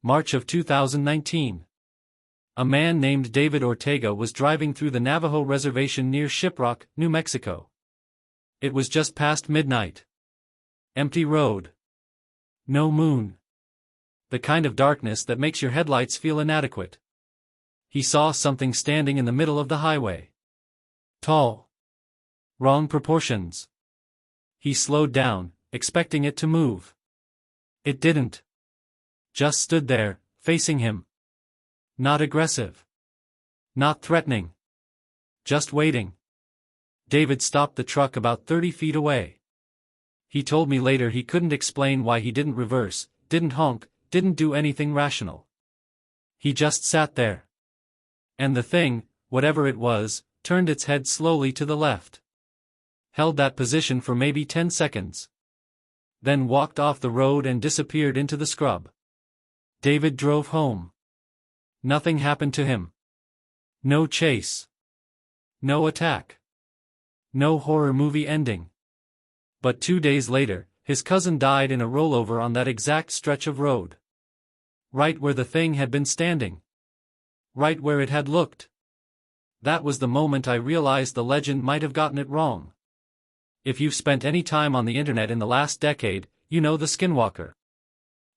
March of 2019. A man named David Ortega was driving through the Navajo reservation near Shiprock, New Mexico. It was just past midnight. Empty road. No moon. The kind of darkness that makes your headlights feel inadequate. He saw something standing in the middle of the highway. Tall. Wrong proportions. He slowed down, expecting it to move. It didn't. Just stood there, facing him. Not aggressive. Not threatening. Just waiting. David stopped the truck about 30 feet away. He told me later he couldn't explain why he didn't reverse, didn't honk, didn't do anything rational. He just sat there. And the thing, whatever it was, turned its head slowly to the left. Held that position for maybe 10 seconds. Then walked off the road and disappeared into the scrub. David drove home. Nothing happened to him. No chase. No attack. No horror movie ending. But 2 days later, his cousin died in a rollover on that exact stretch of road. Right where the thing had been standing. Right where it had looked. That was the moment I realized the legend might have gotten it wrong. If you've spent any time on the internet in the last decade, you know the Skinwalker.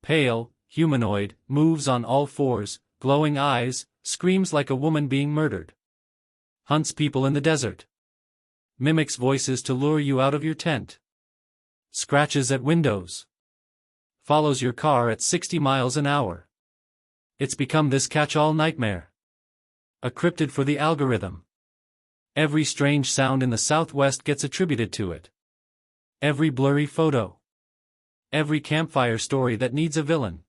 Pale, humanoid, moves on all fours, glowing eyes, screams like a woman being murdered. Hunts people in the desert. Mimics voices to lure you out of your tent. Scratches at windows. Follows your car at 60 miles an hour. It's become this catch-all nightmare. A cryptid for the algorithm. Every strange sound in the Southwest gets attributed to it. Every blurry photo. Every campfire story that needs a villain.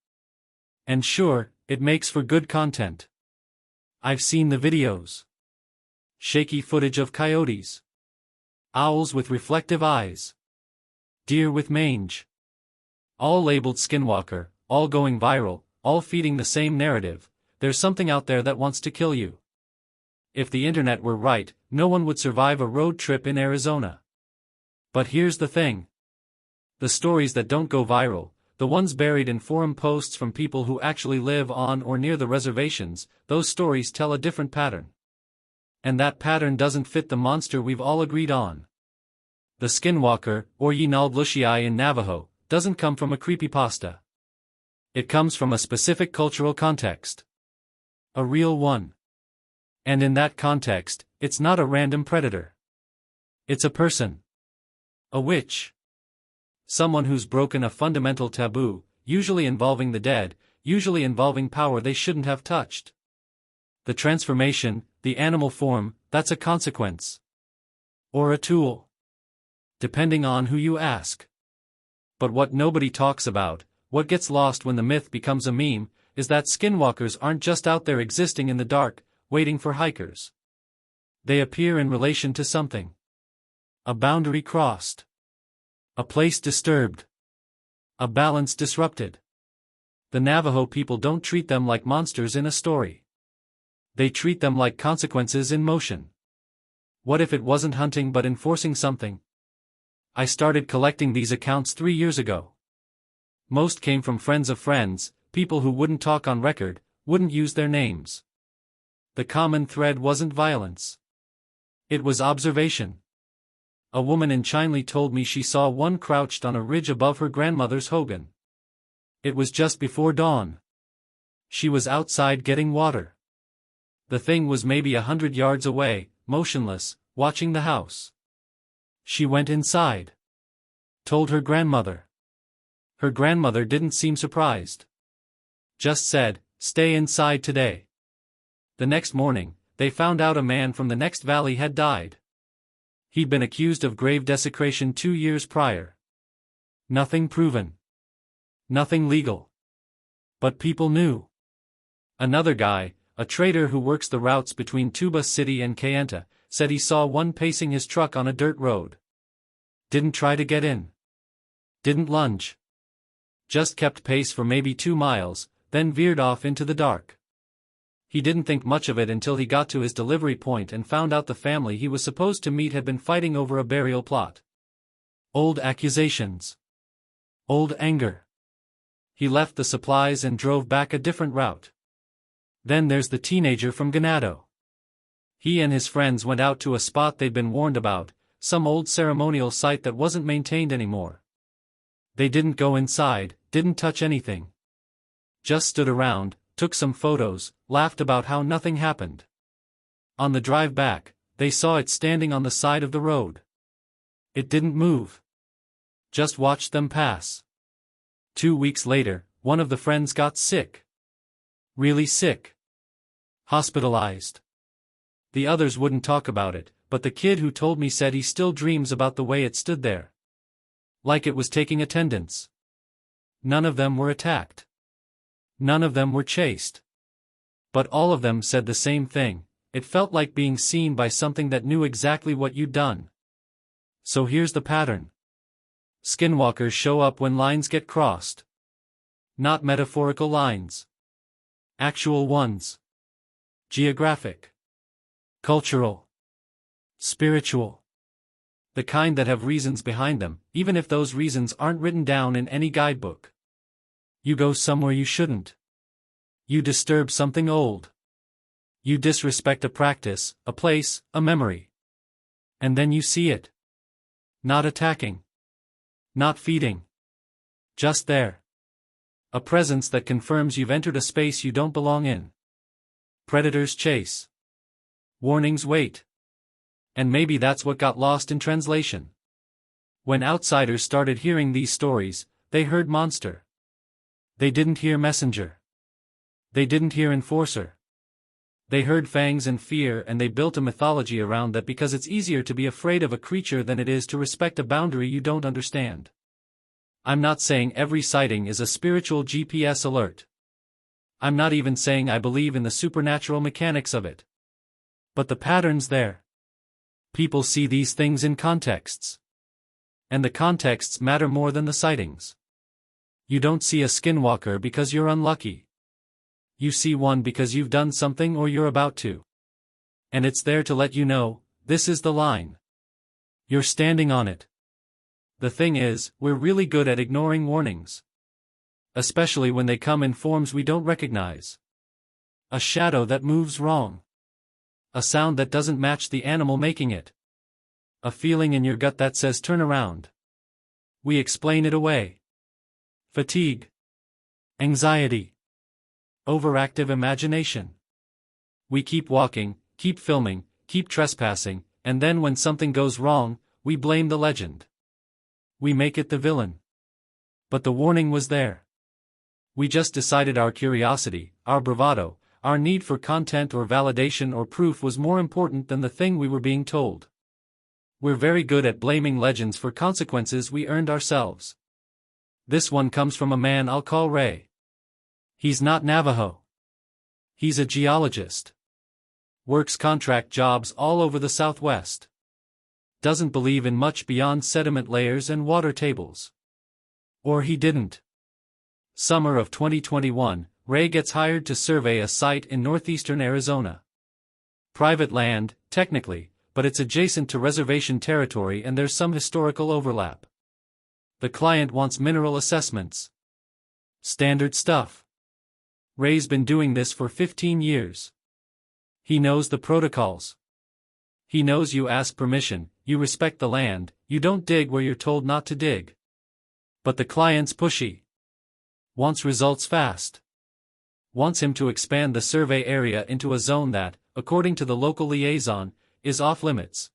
And sure, it makes for good content. I've seen the videos. Shaky footage of coyotes. Owls with reflective eyes. Deer with mange. All labeled Skinwalker, all going viral, all feeding the same narrative: there's something out there that wants to kill you. If the internet were right, no one would survive a road trip in Arizona. But here's the thing. The stories that don't go viral, the ones buried in forum posts from people who actually live on or near the reservations, those stories tell a different pattern. And that pattern doesn't fit the monster we've all agreed on. The Skinwalker, or Yinaldlushii in Navajo, doesn't come from a creepypasta. It comes from a specific cultural context. A real one. And in that context, it's not a random predator. It's a person. A witch. Someone who's broken a fundamental taboo, usually involving the dead, usually involving power they shouldn't have touched. The transformation, the animal form, that's a consequence. Or a tool. Depending on who you ask. But what nobody talks about, what gets lost when the myth becomes a meme, is that skinwalkers aren't just out there existing in the dark, waiting for hikers. They appear in relation to something. A boundary crossed. A place disturbed. A balance disrupted. The Navajo people don't treat them like monsters in a story. They treat them like consequences in motion. What if it wasn't hunting but enforcing something? I started collecting these accounts 3 years ago. Most came from friends of friends, people who wouldn't talk on record, wouldn't use their names. The common thread wasn't violence. It was observation. A woman in Chinle told me she saw one crouched on a ridge above her grandmother's hogan. It was just before dawn. She was outside getting water. The thing was maybe 100 yards away, motionless, watching the house. She went inside. Told her grandmother. Her grandmother didn't seem surprised. Just said, "Stay inside today." The next morning, they found out a man from the next valley had died. He'd been accused of grave desecration 2 years prior. Nothing proven. Nothing legal. But people knew. Another guy, a trader who works the routes between Tuba City and Kayenta, said he saw one pacing his truck on a dirt road. Didn't try to get in. Didn't lunge. Just kept pace for maybe 2 miles, then veered off into the dark. He didn't think much of it until he got to his delivery point and found out the family he was supposed to meet had been fighting over a burial plot. Old accusations. Old anger. He left the supplies and drove back a different route. Then there's the teenager from Ganado. He and his friends went out to a spot they'd been warned about, some old ceremonial site that wasn't maintained anymore. They didn't go inside, didn't touch anything. Just stood around, took some photos, laughed about how nothing happened. On the drive back, they saw it standing on the side of the road. It didn't move. Just watched them pass. 2 weeks later, one of the friends got sick. Really sick. Hospitalized. The others wouldn't talk about it, but the kid who told me said he still dreams about the way it stood there. Like it was taking attendance. None of them were attacked. None of them were chased. But all of them said the same thing: it felt like being seen by something that knew exactly what you'd done. So here's the pattern. Skinwalkers show up when lines get crossed. Not metaphorical lines. Actual ones. Geographic. Cultural. Spiritual. The kind that have reasons behind them, even if those reasons aren't written down in any guidebook. You go somewhere you shouldn't. You disturb something old. You disrespect a practice, a place, a memory. And then you see it. Not attacking. Not feeding. Just there. A presence that confirms you've entered a space you don't belong in. Predators chase. Warnings wait. And maybe that's what got lost in translation. When outsiders started hearing these stories, they heard monster. They didn't hear messenger. They didn't hear enforcer. They heard fangs and fear, and they built a mythology around that because it's easier to be afraid of a creature than it is to respect a boundary you don't understand. I'm not saying every sighting is a spiritual GPS alert. I'm not even saying I believe in the supernatural mechanics of it. But the pattern's there. People see these things in contexts. And the contexts matter more than the sightings. You don't see a skinwalker because you're unlucky. You see one because you've done something or you're about to. And it's there to let you know, this is the line. You're standing on it. The thing is, we're really good at ignoring warnings. Especially when they come in forms we don't recognize. A shadow that moves wrong. A sound that doesn't match the animal making it. A feeling in your gut that says turn around. We explain it away. Fatigue. Anxiety. Overactive imagination. We keep walking, keep filming, keep trespassing, and then when something goes wrong, we blame the legend. We make it the villain. But the warning was there. We just decided our curiosity, our bravado, our need for content or validation or proof was more important than the thing we were being told. We're very good at blaming legends for consequences we earned ourselves. This one comes from a man I'll call Ray. He's not Navajo. He's a geologist. Works contract jobs all over the Southwest. Doesn't believe in much beyond sediment layers and water tables. Or he didn't. Summer of 2021, Ray gets hired to survey a site in northeastern Arizona. Private land, technically, but it's adjacent to reservation territory and there's some historical overlap. The client wants mineral assessments. Standard stuff. Ray's been doing this for 15 years. He knows the protocols. He knows you ask permission, you respect the land, you don't dig where you're told not to dig. But the client's pushy. Wants results fast. Wants him to expand the survey area into a zone that, according to the local liaison, is off limits.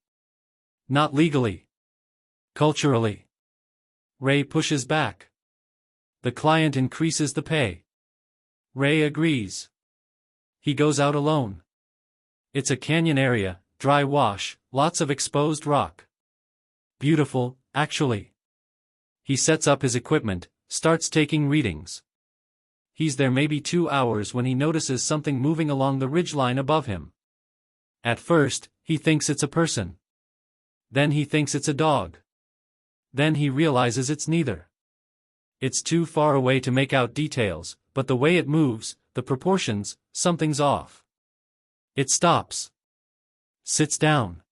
Not legally. Culturally. Ray pushes back. The client increases the pay. Ray agrees. He goes out alone. It's a canyon area, dry wash, lots of exposed rock. Beautiful, actually. He sets up his equipment, starts taking readings. He's there maybe 2 hours when he notices something moving along the ridgeline above him. At first, he thinks it's a person. Then he thinks it's a dog. Then he realizes it's neither. It's too far away to make out details, but the way it moves, the proportions, something's off. It stops. Sits down.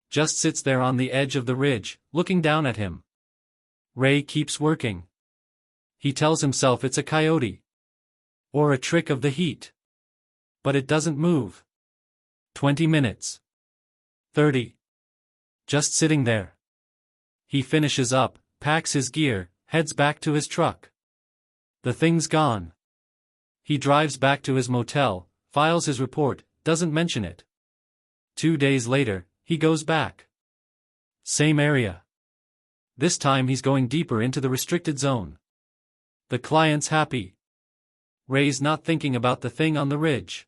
Just sits there on the edge of the ridge, looking down at him. Ray keeps working. He tells himself it's a coyote. Or a trick of the heat. But it doesn't move. 20 minutes. 30. Just sitting there. He finishes up, packs his gear, heads back to his truck. The thing's gone. He drives back to his motel, files his report, doesn't mention it. 2 days later, he goes back. Same area. This time he's going deeper into the restricted zone. The client's happy. Ray's not thinking about the thing on the ridge.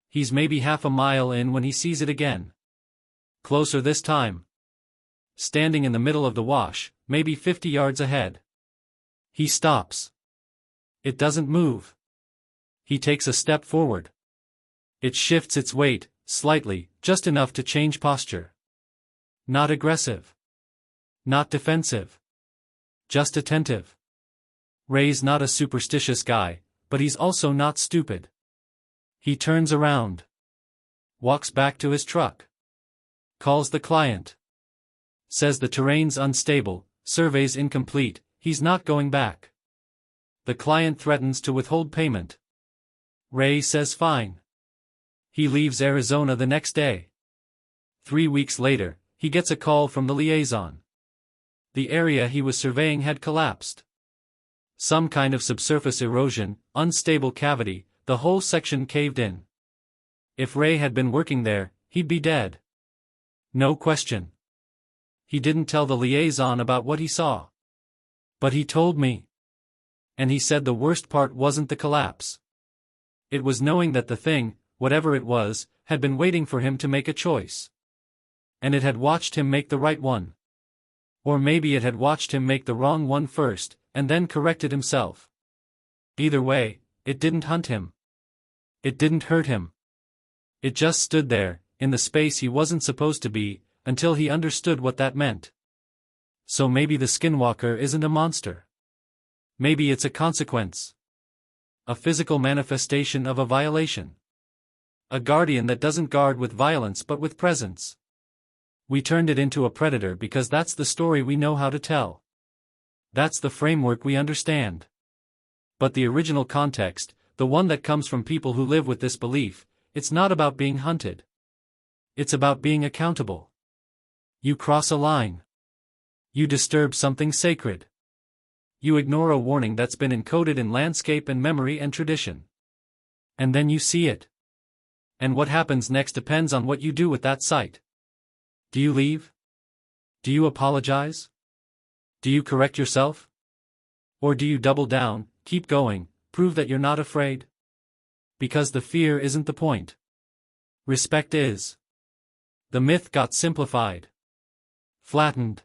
He's maybe half a mile in when he sees it again. Closer this time. Standing in the middle of the wash, maybe 50 yards ahead. He stops. It doesn't move. He takes a step forward. It shifts its weight, slightly, just enough to change posture. Not aggressive. Not defensive. Just attentive. Ray's not a superstitious guy, but he's also not stupid. He turns around. Walks back to his truck. Calls the client. Says the terrain's unstable, survey's incomplete, he's not going back. The client threatens to withhold payment. Ray says fine. He leaves Arizona the next day. 3 weeks later, he gets a call from the liaison. The area he was surveying had collapsed. Some kind of subsurface erosion, unstable cavity, the whole section caved in. If Ray had been working there, he'd be dead. No question. He didn't tell the liaison about what he saw. But he told me. And he said the worst part wasn't the collapse. It was knowing that the thing, whatever it was, had been waiting for him to make a choice. And it had watched him make the right one. Or maybe it had watched him make the wrong one first, and then corrected himself. Either way, it didn't hunt him. It didn't hurt him. It just stood there, in the space he wasn't supposed to be, until he understood what that meant. So maybe the Skinwalker isn't a monster. Maybe it's a consequence. A physical manifestation of a violation. A guardian that doesn't guard with violence but with presence. We turned it into a predator because that's the story we know how to tell. That's the framework we understand. But the original context, the one that comes from people who live with this belief, it's not about being hunted. It's about being accountable. You cross a line. You disturb something sacred. You ignore a warning that's been encoded in landscape and memory and tradition. And then you see it. And what happens next depends on what you do with that sight. Do you leave? Do you apologize? Do you correct yourself? Or do you double down, keep going, prove that you're not afraid? Because the fear isn't the point. Respect is. The myth got simplified. Flattened.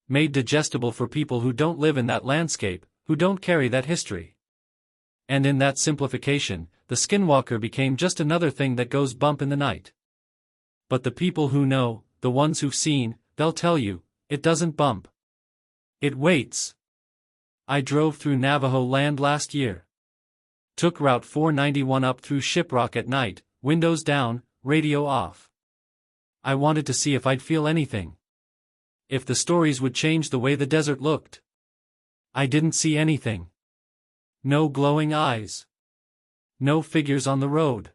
Made digestible for people who don't live in that landscape, who don't carry that history. And in that simplification, the Skinwalker became just another thing that goes bump in the night. But the people who know, the ones who've seen, they'll tell you, it doesn't bump. It waits. I drove through Navajo land last year. Took Route 491 up through Shiprock at night, windows down, radio off. I wanted to see if I'd feel anything. If the stories would change the way the desert looked. I didn't see anything. No glowing eyes. No figures on the road.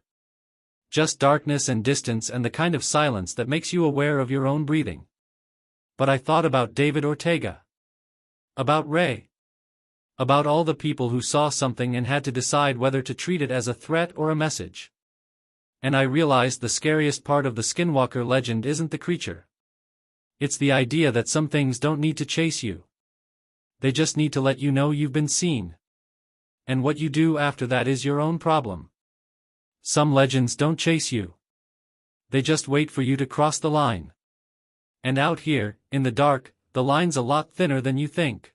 Just darkness and distance and the kind of silence that makes you aware of your own breathing. But I thought about David Ortega. About Ray. About all the people who saw something and had to decide whether to treat it as a threat or a message. And I realized the scariest part of the Skinwalker legend isn't the creature. It's the idea that some things don't need to chase you. They just need to let you know you've been seen. And what you do after that is your own problem. Some legends don't chase you. They just wait for you to cross the line. And out here, in the dark, the line's a lot thinner than you think.